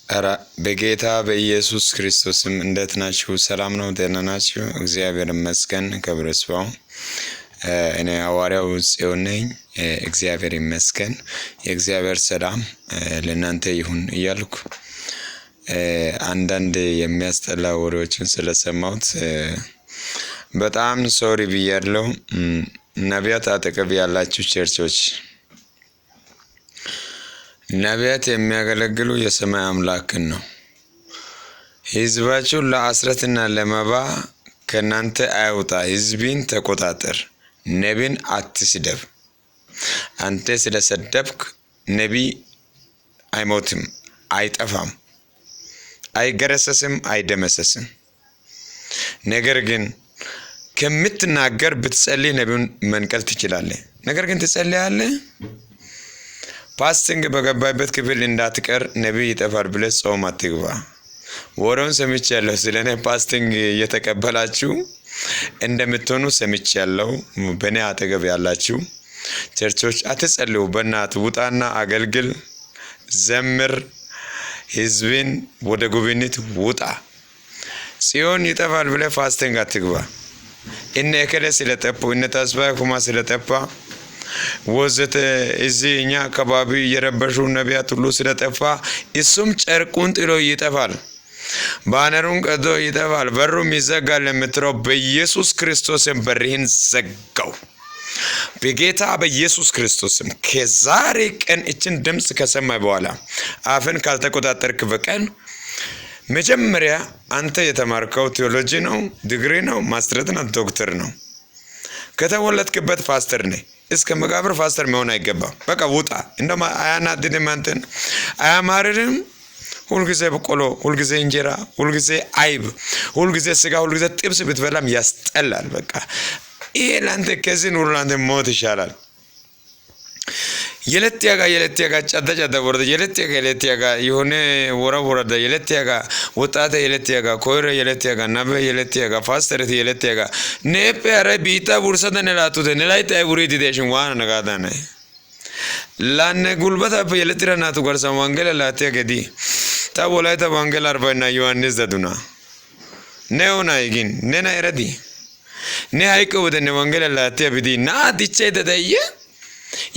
አራ በጌታ በኢየሱስ ክርስቶስም እንዴት ናችሁ? ሰላም ነው? ደህና ናችሁ? እግዚአብሔር ይመስገን ክብር ይስፋው። እኔ ሐዋርያው ጽዮን ነኝ። እግዚአብሔር ይመስገን። የእግዚአብሔር ሰላም ለእናንተ ይሁን እያልኩ አንዳንድ የሚያስጠላ ወሬዎችን ስለሰማሁት በጣም ሶሪ ብያለሁ። ነቢያት አጠገብ ያላችሁ ቸርቾች ነቢያት የሚያገለግሉ የሰማይ አምላክን ነው። ሕዝባችሁን ለአስረትና ለመባ ከናንተ አይውጣ፣ ሕዝቤን ተቆጣጠር፣ ነቢን አትስደብ። አንተ ስለሰደብክ ነቢይ አይሞትም፣ አይጠፋም፣ አይገረሰስም፣ አይደመሰስም። ነገር ግን ከምትናገር ብትጸልይ ነቢዩን መንቀል ትችላለህ። ነገር ግን ትጸልያለህ። ፓስቲንግ በገባበት ክፍል እንዳትቀር ነቢይ ይጠፋል ብለህ ጾም አትግባ። ወሬውን ሰምቻለሁ። ስለኔ ፓስቲንግ እየተቀበላችሁ እንደምትሆኑ ሰምቻለሁ። በእኔ አጠገብ ያላችሁ ቸርቾች አትጸልዩ። በእናትህ ውጣና አገልግል፣ ዘምር፣ ሕዝብን ወደ ጉብኝት ውጣ። ጽዮን ይጠፋል ብለህ ፋስቲንግ አትግባ። እነ እከሌ ስለጠፉ እነ ተስፋዬ ኩማ ስለጠፋ ወዘተ እዚህ እኛ አካባቢ የረበሹ ነቢያት ሁሉ ስለጠፋ እሱም ጨርቁን ጥሎ ይጠፋል፣ ባነሩን ቀዶ ይጠፋል፣ በሩም ይዘጋል የምትለው በኢየሱስ ክርስቶስም በርህን ዘጋው። በጌታ በኢየሱስ ክርስቶስም ከዛሬ ቀን እችን ድምፅ ከሰማይ በኋላ አፍን ካልተቆጣጠርክ በቀን መጀመሪያ አንተ የተማርከው ቴዎሎጂ ነው፣ ዲግሪ ነው፣ ማስትሬት ነው፣ ዶክተር ነው። ከተወለድክበት ፓስተር ነህ። እስከ መቃብር ፓስተር መሆን አይገባም። በቃ ውጣ። እንደማ አያናድድም? አንተን አያማርርም? ሁልጊዜ በቆሎ፣ ሁልጊዜ እንጀራ፣ ሁልጊዜ አይብ፣ ሁልጊዜ ስጋ፣ ሁልጊዜ ጥብስ ብትበላም ያስጠላል። በቃ ይሄ ላንተ ከዚህ ኑሮ ላንተ ሞት ይሻላል። የለትያጋ ጫዳ ወረደ የለትያጋ የሆነ ወረደ የለትያጋ ወጣተ የለትያጋ ኮይረ የለትያጋ ናበ የለትያጋ ፋስተርት የለትያጋ ነጴ አረ ቢታ ቡርሰተ ነላቱተ ነላይታ ቡሪት ዲዴሽን ዋና ነጋዳነ ላነ ጉልበታ የለትራናቱ ጋርሳ ዋንገለ ላትያ ገዲ ታቦላይታ ዋንገለ አርባና ዮሐንስ ዘዱና ነውና ይግን ነና ይረዲ ነሃይቀ ወደነ ዋንገለ ላትያ ቢዲ ና ዲቼ ደደየ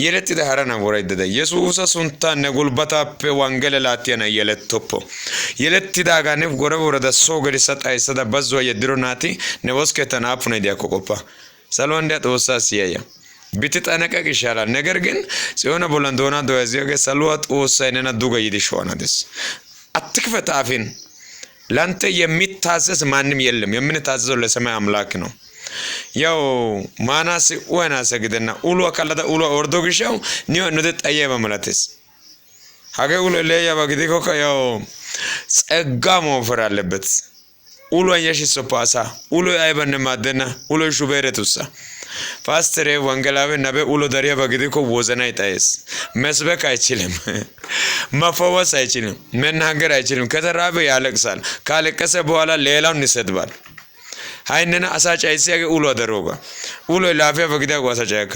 የለቲ ዳራና ወራይደደ ኢየሱስ ሱንታ ነጉልበታፔ ዋንገለ ላቲያና የለቶፖ የለቲ ዳጋነ ጎረወረደ ሶገሪ ሰጣይ ሰዳ በዞ የድሮናቲ ነወስከተና አፉነ ዲያቆቆፓ ሰሎንዳ ተወሳሲያ ቢትጠነቀቅ ይሻላል። ነገር ግን ጽዮን ቦላንዶና ዶያዚገ ሰልዋት ወሳይነና ዱጋ ይዲሾናደስ አትክፈት አፍን። ላንተ የሚታዘዝ ማንም የለም። የምንታዘዘው ለሰማይ አምላክ ነው። ያው ማናስ ወናሰ ግደና ኡሉ አካላታ ኡሉ ኦርቶዶክሻው ኒዮ ነደ ጠየበ ማለትስ ሀገ ኡሉ ለያ ባግዲኮ ያው ጸጋ መወፈር አለበት። ኡሉ አየሽ ሶፓሳ ኡሉ አይበነ ማደና ኡሉ ሹበረቱሳ ፓስተር ወንጌላዊ ነቤ ኡሉ ዳሪያ ባግዲኮ ወዘና ይጣይስ መስበክ አይችልም፣ መፈወስ አይችልም፣ መናገር አይችልም። ከተራበ ያለቅሳል። ካለቀሰ በኋላ ሌላውን ይሰድባል። ሃይነና አሳጫ ይሲያገ ኡሉ አደሮጋ ኡሉ ላፊያ በግዳ ጓሳጫካ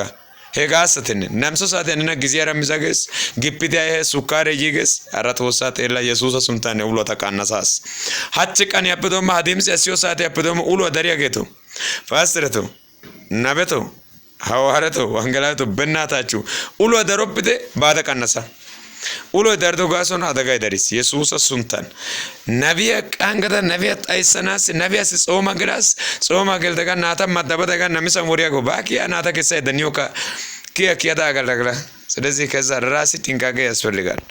ሄጋስተን ነምሶ ሳተንና ግዚያራ ሚዛገስ ግፒታ ሱካረ ይገስ አራት ወሳት ኤላ ኢየሱስ ሱንታነ ኡሉ ተቃናሳስ ሀጭ ቀን ያበዶማ ሀዲምስ ያሲዮ ሳተ ያበዶማ ኡሉ አደሪያገቱ ፋስተረቱ ናበቱ ሐዋርያቱ ወንጌላቱ በእናታችሁ ኡሉ አደሮብደ ባደቃናሳ ኡሉ ደርዶ ጋሶን አደጋ ይደርስ ኢየሱስ ሱንታን ነቢያ ቃንገታ ነቢያ ጣይሰናስ ነቢያ ጾማ ግላስ ጾማ ገልተጋ ናታ ማዳበደጋ ነምሰ ሞሪያ ጎባኪያ ናታ ከሰ ደኒዮካ ኪያ ዳጋላግላ። ስለዚህ ከዛ ራስ ጥንቃቄ ያስፈልጋል።